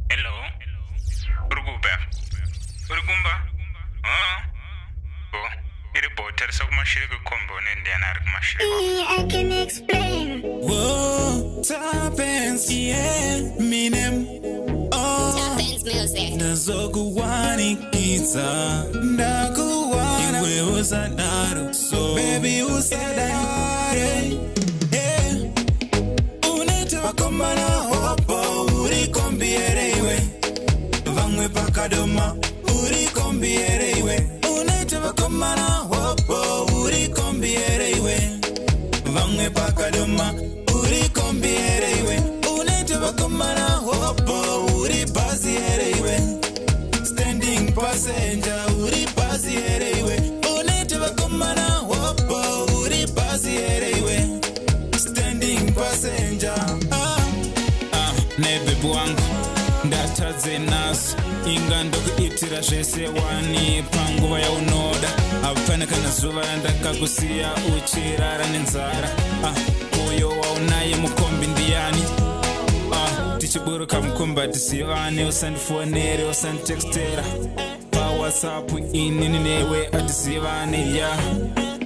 Hello. Urukuba. Urukumba. Oh. Iribotar sa kuma shirga kombo ne da yana kuma shirga. I can explain. Whoa, Tapens, yeah, Minem. Oh, Tapens music. Nazokuwani kita, ndakuwana. Iwe usanaro, so baby usadare. Yeah, uneta wakomana hopo, urikombiere iwe. Vangwe pakadoma, urikombiere iwe. Uneta wakomana hopo, urikombiere iwe. Vangwe pakadoma, urikombiere iwe. Uneta wakomana hopo, uribaziere iwe. Standing passenger, uribaziere iwe. Uneta wakomana hopo, uribaziere iwe. Standing passenger. Nebe bwangu ndatadze naso inga ndokuitira zvese wani panguva yaunoda hapana kana zuva randakakusiya uchirara nenzara uyo waunaye mukombi ndiyani tichiburuka mukomba tisivane usandifonere usanditextera pawhatsapp inini newe atisivane ya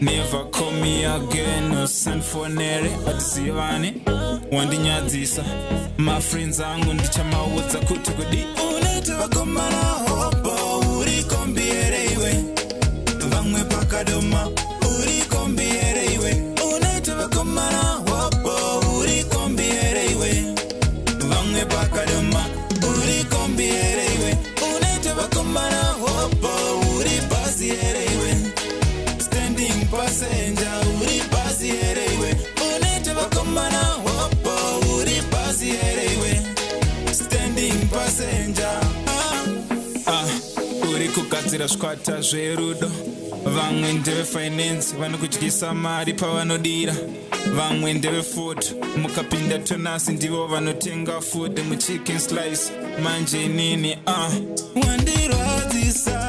never call me again usandifonere atisivane wandinyadzisa mafriends angu ndichamaudza kuti kudi uneta vakomana hopo urikombiere iwe vamwe pakadoma urikombiere iwe uneta vakomana hopo urikombiere iwe vamwe pakadoma urikombiere iwe uneta vakomana hopo uribaziere iwe standing passenger uribaziere iwe uneta vakomana hopo uribaziere iwe standing passenger uri kugadzira zvikwata zverudo vamwe ndeve finance vanokudyisa mari pavanodira vamwe ndeve food mukapinda tonasi ndivo vanotenga food muchicken slice manje inini wandirwadzisa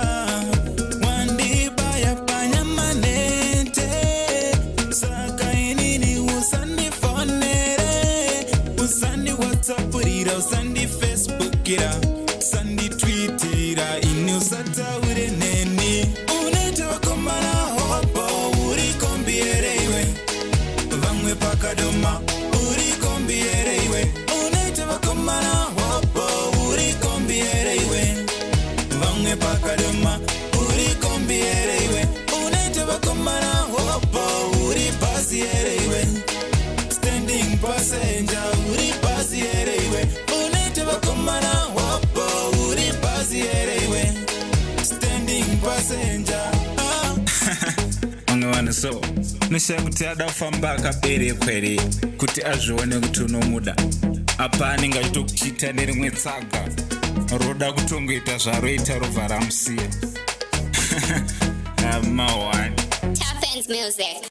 wandibaya panyamanete saka inini usandifonere usandiwhatsappira usandifacebookira usanditwitira ini usataure neni uneta vakomana hopo urikombiere iwe vamwe pakadoma urikombiere iwe uneta vakomana hopo urikombiere iwe vamwe pakadoma urikombiere iwe uneta vakomana hopo uribaziere iwe standing passenger uribaziere iwe uneta vakomana hopo uribaziere iwe standing passenger vamwe so noshaya kuti ada kufamba akaberekwere kuti azvione kuti unomuda apa anenge achitokuchita nerimwe tsaga roda kutongoita zvaroita robva ramusiya mahwani Tapens music.